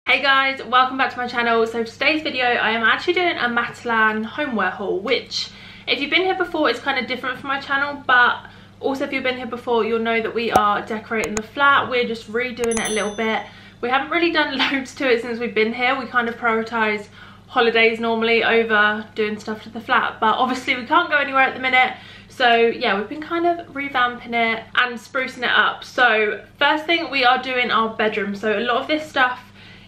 Hey guys, welcome back to my channel. So for today's video I am actually doing a Matalan homeware haul, which if you've been here before it's kind of different from my channel, but also if you've been here before you'll know that we are decorating the flat. We're just redoing it a little bit. We haven't really done loads to it since we've been here. We kind of prioritise holidays normally over doing stuff to the flat, but obviously we can't go anywhere at the minute. So yeah, we've been kind of revamping it and sprucing it up. So first thing, we are doing our bedroom. So a lot of this stuff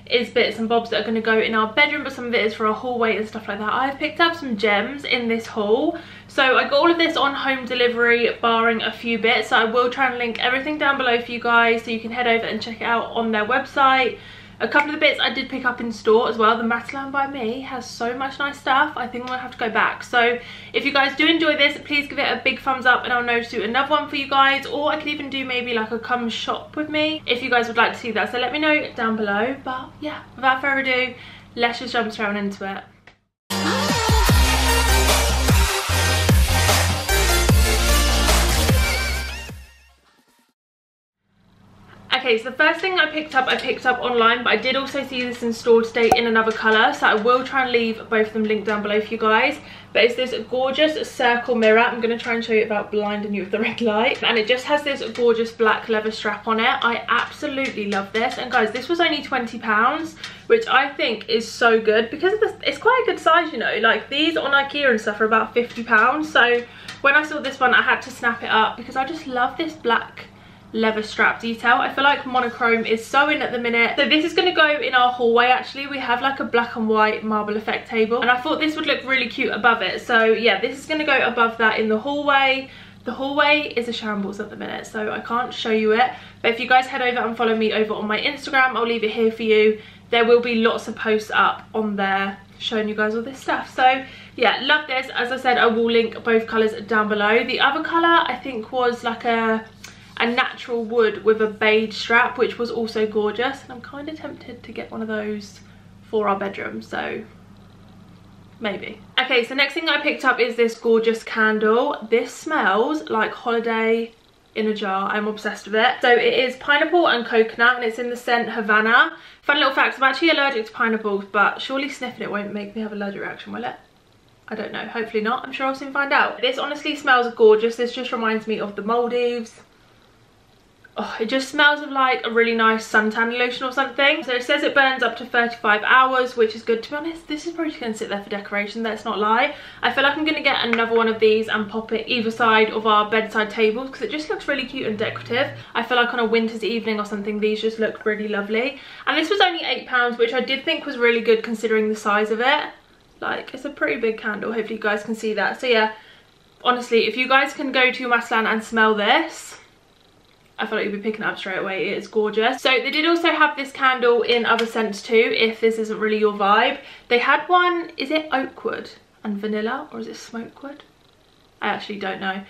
is bits and bobs that are going to go in our bedroom, but some of it is for a hallway and stuff like that. I've picked up some gems in this haul. So I got all of this on home delivery, barring a few bits. So I will try and link everything down below for you guys so you can head over and check it out on their website. A couple of the bits I did pick up in store as well. The Matalan by me has so much nice stuff. I think I'm gonna have to go back. So if you guys do enjoy this, please give it a big thumbs up and I'll know to do another one for you guys. Or I could even do maybe like a come shop with me if you guys would like to see that. So let me know down below. But yeah, without further ado, let's just jump straight on into it. Okay, so the first thing I picked up online, but I did also see this in store today in another colour, so I will try and leave both of them linked down below for you guys. But it's this gorgeous circle mirror. I'm going to try and show you without blinding you with the red light. And it just has this gorgeous black leather strap on it. I absolutely love this. And guys, this was only £20, which I think is so good because it's quite a good size, you know. Like these on IKEA and stuff are about £50. So when I saw this one, I had to snap it up because I just love this black leather strap detail. I feel like monochrome is so in at the minute. So this is going to go in our hallway. Actually, we have like a black and white marble effect table and I thought this would look really cute above it. So yeah, this is going to go above that in the hallway. The hallway is a shambles at the minute, so I can't show you it, but if you guys head over and follow me over on my Instagram, I'll leave it here for you. There will be lots of posts up on there showing you guys all this stuff. So yeah, love this. As I said, I will link both colours down below. The other colour I think was like a natural wood with a beige strap, which was also gorgeous, and I'm kind of tempted to get one of those for our bedroom, so maybe. Okay, so next thing I picked up is this gorgeous candle. This smells like holiday in a jar. I'm obsessed with it. So it is pineapple and coconut and it's in the scent Havana. Fun little facts, I'm actually allergic to pineapples, but surely sniffing it won't make me have an allergic reaction, will it? I don't know, hopefully not. I'm sure I'll soon find out. This honestly smells gorgeous. This just reminds me of the Maldives. Oh, it just smells of like a really nice suntan lotion or something. So it says it burns up to 35 hours, which is good. To be honest, this is probably going to sit there for decoration, let's not lie. I feel like I'm going to get another one of these and pop it either side of our bedside tables because it just looks really cute and decorative. I feel like on a winter's evening or something, these just look really lovely. And this was only £8, which I did think was really good considering the size of it. Like, it's a pretty big candle, hopefully you guys can see that. So yeah, honestly, if you guys can go to Matalan and smell this, I feel like you'll be picking it up straight away. It is gorgeous. So they did also have this candle in other scents too, if this isn't really your vibe. They had one, is it oak wood and vanilla, or is it smoke wood? I actually don't know.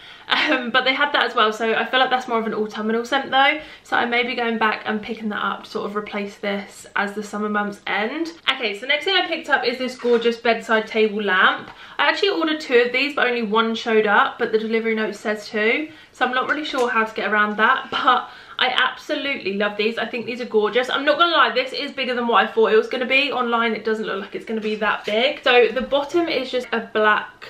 But they had that as well, so I feel like that's more of an autumnal scent though. So I may be going back and picking that up to sort of replace this as the summer months end. Okay, so next thing I picked up is this gorgeous bedside table lamp. I actually ordered 2 of these, but only 1 showed up, but the delivery note says 2. So I'm not really sure how to get around that, but I absolutely love these. I think these are gorgeous. I'm not gonna lie, this is bigger than what I thought it was gonna be. Online, it doesn't look like it's gonna be that big. So the bottom is just a black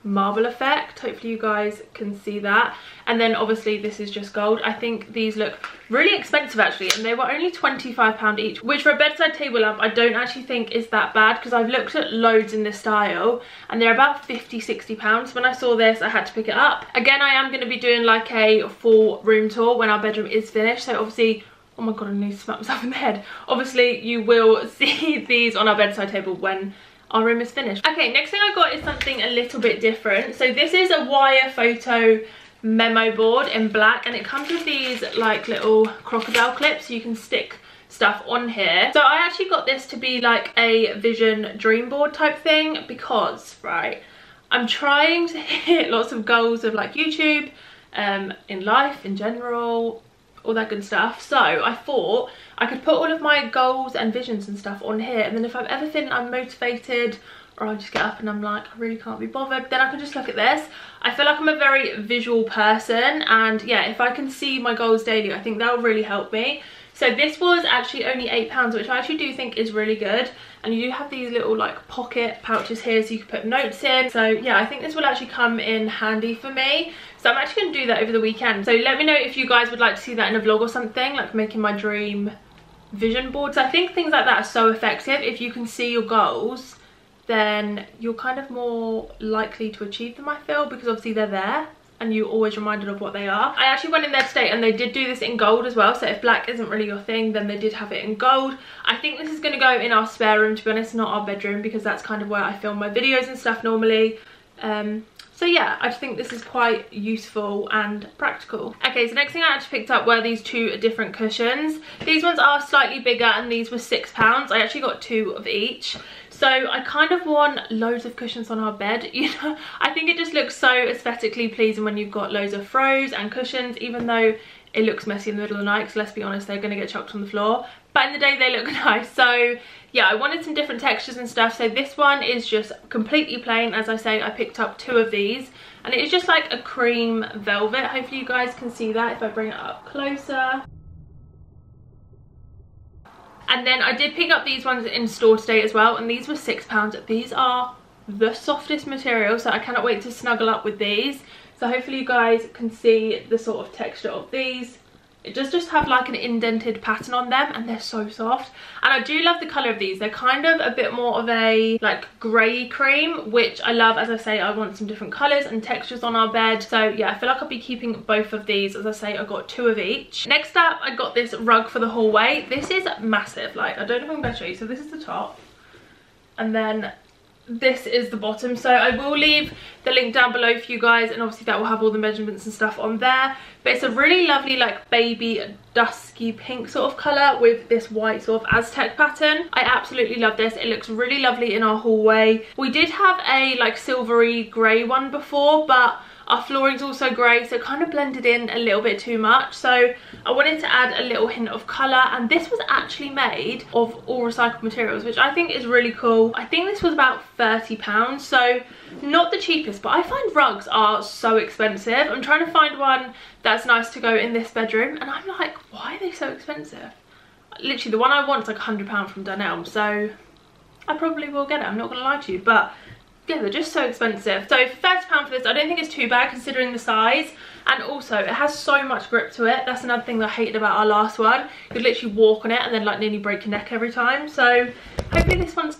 marble effect. Hopefully you guys can see that, and then obviously this is just gold. I think these look really expensive actually, and they were only £25 each, which for a bedside table lamp I don't actually think is that bad because I've looked at loads in this style and they're about £50–60. When I saw this, I had to pick it up. Again, I am going to be doing like a full room tour when our bedroom is finished, so obviously, oh my god, I need to smack myself in the head. Obviously you will see these on our bedside table when our room is finished. Okay, next thing I got is something a little bit different. So this is a wire photo memo board in black, and it comes with these like little crocodile clips so you can stick stuff on here. So I actually got this to be like a vision dream board type thing because, right, I'm trying to hit lots of goals of like YouTube, in life in general, all that good stuff. So I thought I could put all of my goals and visions and stuff on here, and then if I'm ever feeling unmotivated or I just get up and I'm like, I really can't be bothered, then I can just look at this. I feel like I'm a very visual person, and yeah, if I can see my goals daily, I think that'll really help me. So this was actually only £8, which I actually do think is really good. And you do have these little like pocket pouches here so you can put notes in. So yeah, I think this will actually come in handy for me. So I'm actually going to do that over the weekend. So let me know if you guys would like to see that in a vlog or something, like making my dream vision boards. I think things like that are so effective. If you can see your goals, then you're kind of more likely to achieve them, I feel, because obviously they're there and you're always reminded of what they are. I actually went in there today and they did do this in gold as well, so if black isn't really your thing, then they did have it in gold. I think this is going to go in our spare room, to be honest, not our bedroom, because that's kind of where I film my videos and stuff normally. So yeah, I just think this is quite useful and practical. Okay, so next thing I actually picked up were these two different cushions. These ones are slightly bigger and these were £6. I actually got 2 of each. So I kind of want loads of cushions on our bed, you know. I think it just looks so aesthetically pleasing when you've got loads of throws and cushions, even though it looks messy in the middle of the night, because let's be honest, they're going to get chucked on the floor. But in the day they look nice. So yeah, I wanted some different textures and stuff. So this one is just completely plain. As I say, I picked up 2 of these and it is just like a cream velvet. Hopefully you guys can see that if I bring it up closer. And then I did pick up these ones in store today as well, and these were £6. These are the softest material, so I cannot wait to snuggle up with these. So hopefully you guys can see the sort of texture of these. It does just have like an indented pattern on them and they're so soft. And I do love the colour of these. They're kind of a bit more of a like grey cream, which I love. As I say, I want some different colours and textures on our bed. So yeah, I feel like I'll be keeping both of these. As I say, I got 2 of each. Next up, I got this rug for the hallway. This is massive. Like, I don't know if I'm going to show you. So this is the top. And then this is the bottom. So I will leave the link down below for you guys, and obviously that will have all the measurements and stuff on there. But it's a really lovely like baby dusky pink sort of colour with this white sort of Aztec pattern. I absolutely love this. It looks really lovely in our hallway. We did have a like silvery grey one before, but our flooring's also grey, so it kind of blended in a little bit too much. So I wanted to add a little hint of colour, and this was actually made of all recycled materials, which I think is really cool. I think this was about £30, so not the cheapest, but I find rugs are so expensive. I'm trying to find one that's nice to go in this bedroom, and I'm like, why are they so expensive? Literally, the one I want is like £100 from Dunelm, so I probably will get it, I'm not going to lie to you, but yeah, they're just so expensive. So £30 for this, I don't think it's too bad considering the size. And also, it has so much grip to it. That's another thing that I hated about our last one. You'd literally walk on it and then like nearly break your neck every time. So hopefully this one's,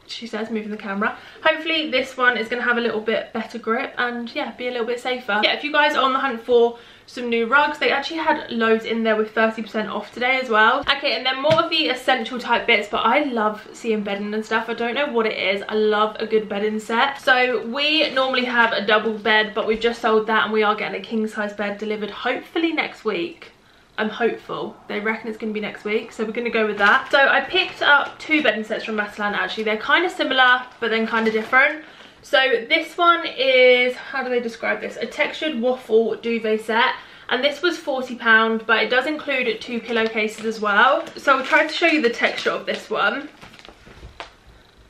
she says, moving the camera. Hopefully this one is going to have a little bit better grip and yeah, be a little bit safer. Yeah, if you guys are on the hunt for some new rugs, they actually had loads in there with 30% off today as well. Okay, and then more of the essential type bits, but I love seeing bedding and stuff. I don't know what it is. I love a good bedding set. So we normally have a double bed, but we've just sold that and we are getting a king size bed delivered hopefully next week. I'm hopeful. They reckon it's going to be next week, so we're going to go with that. So I picked up 2 bedding sets from Matalan actually. They're kind of similar, but then kind of different. So this one is, how do they describe this? A textured waffle duvet set. And this was £40, but it does include 2 pillowcases as well. So I'll try to show you the texture of this one.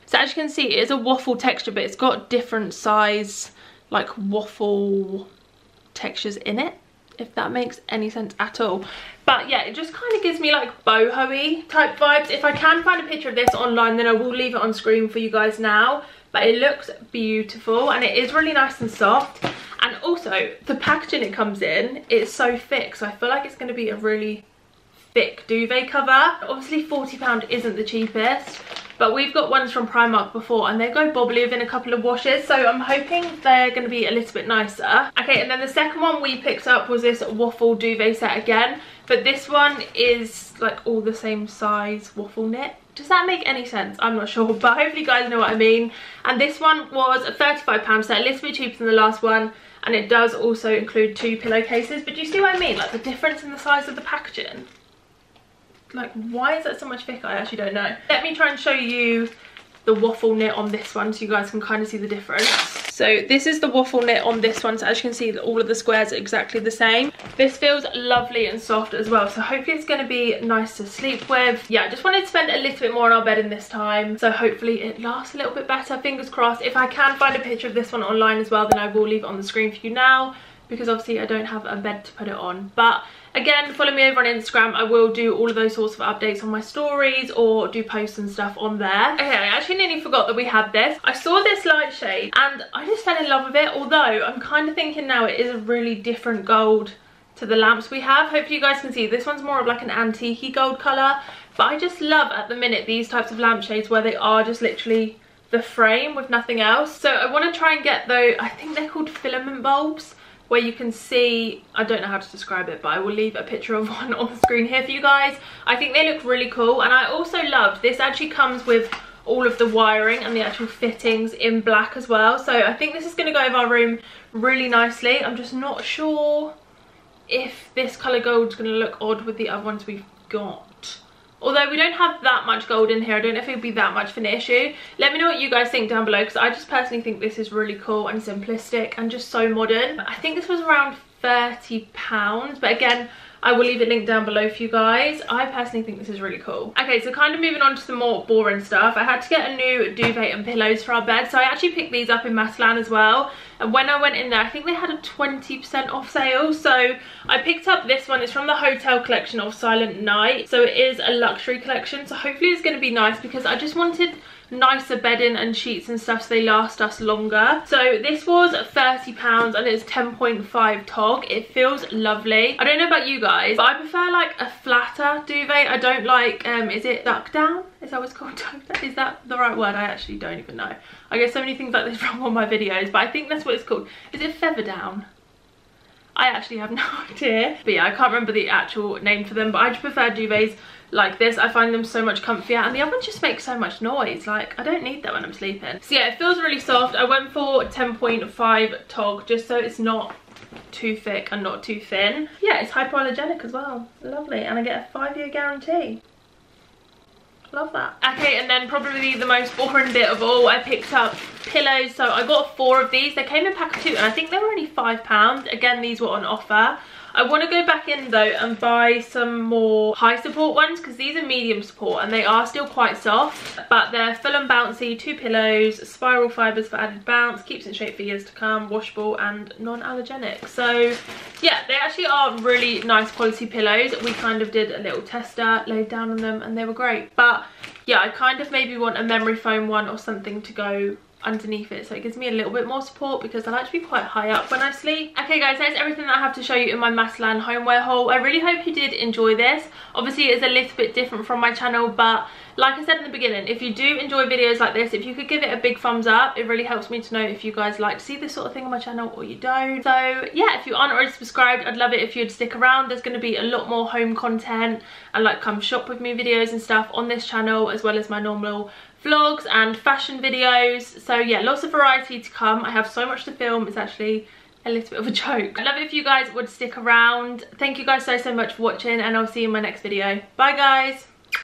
So as you can see, it is a waffle texture, but it's got different size, like waffle textures in it, if that makes any sense at all. But yeah, it just kind of gives me like boho-y type vibes. If I can find a picture of this online, then I will leave it on screen for you guys now. But it looks beautiful and it is really nice and soft. And also, the packaging it comes in is so thick, so I feel like it's going to be a really thick duvet cover. Obviously £40 isn't the cheapest, but we've got ones from Primark before and they go bobbly within a couple of washes, so I'm hoping they're going to be a little bit nicer. Okay, and then the second one we picked up was this waffle duvet set again, but this one is like all the same size waffle knit. Does that make any sense? I'm not sure, but hopefully you guys know what I mean. And this one was £35, so a little bit cheaper than the last one, and it does also include 2 pillowcases. But do you see what I mean? Like the difference in the size of the packaging. Like, why is that so much thicker? I actually don't know. Let me try and show you the waffle knit on this one so you guys can kind of see the difference. So this is the waffle knit on this one, so as you can see all of the squares are exactly the same. This feels lovely and soft as well, so hopefully it's going to be nice to sleep with. Yeah, I just wanted to spend a little bit more on our bed in this time, so hopefully it lasts a little bit better, fingers crossed. If I can find a picture of this one online as well, then I will leave it on the screen for you now. because obviously I don't have a bed to put it on. But again, follow me over on Instagram. I will do all of those sorts of updates on my stories or do posts and stuff on there. Okay, I actually nearly forgot that we had this. I saw this light shade and I just fell in love with it, although I'm kind of thinking now it is a really different gold to the lamps we have. Hopefully you guys can see this one's more of like an antique-y gold colour, but I just love at the minute these types of lampshades where they are just literally the frame with nothing else. So I want to try and get though, I think they're called filament bulbs, where you can see, I don't know how to describe it, but I will leave a picture of one on the screen here for you guys. I think they look really cool, and I also loved this actually comes with all of the wiring and the actual fittings in black as well. So I think this is going to go over our room really nicely. I'm just not sure if this colour gold is going to look odd with the other ones we've got. Although we don't have that much gold in here, I don't know if it would be that much of an issue. Let me know what you guys think down below, because I just personally think this is really cool and simplistic and just so modern. I think this was around £30, but again, I will leave a link down below for you guys. I personally think this is really cool. Okay, so kind of moving on to some more boring stuff. I had to get a new duvet and pillows for our bed, so I actually picked these up in Matalan as well. And when I went in there, I think they had a 20% off sale. So I picked up this one. It's from the hotel collection of Silent Night. So it is a luxury collection. So hopefully it's going to be nice, because I just wanted nicer bedding and sheets and stuff so they last us longer. So this was £30 and it's 10.5 tog. It feels lovely. I don't know about you guys, but I prefer like a flatter duvet. I don't like is it duck down? Is that what it's called? Is that the right word? I actually don't even know. I get so many things like this from all my videos, but I think that's what it's called. Is it feather down? I actually have no idea. But yeah, I can't remember the actual name for them, but I just prefer duvets like this. I find them so much comfier, and the other ones just make so much noise. Like, I don't need that when I'm sleeping. So yeah, it feels really soft. I went for 10.5 tog just so it's not too thick and not too thin. Yeah, it's hypoallergenic as well. Lovely. And I get a 5-year guarantee. Love that. Okay, and then probably the most boring bit of all, I picked up pillows. So I got 4 of these. They came in a pack of 2 and I think they were only £5. Again, these were on offer. I want to go back in though and buy some more high support ones, because these are medium support and they are still quite soft, but they're full and bouncy. 2 pillows, spiral fibres for added bounce, keeps in shape for years to come, washable and non-allergenic. So yeah, they actually are really nice quality pillows. We kind of did a little tester, laid down on them, and they were great. But yeah, I kind of maybe want a memory foam one or something to go underneath it, so it gives me a little bit more support, because I like to be quite high up when I sleep. Okay guys, that's everything that I have to show you in my Matalan homeware haul. I really hope you did enjoy this. Obviously it is a little bit different from my channel, but like I said in the beginning, if you do enjoy videos like this, if you could give it a big thumbs up, it really helps me to know if you guys like to see this sort of thing on my channel or you don't. So yeah, if you aren't already subscribed, I'd love it if you'd stick around. There's going to be a lot more home content and like come shop with me videos and stuff on this channel, as well as my normal vlogs and fashion videos. So yeah, lots of variety to come. I have so much to film, it's actually a little bit of a joke. I'd love it if you guys would stick around. Thank you guys so much for watching, and I'll see you in my next video. Bye guys.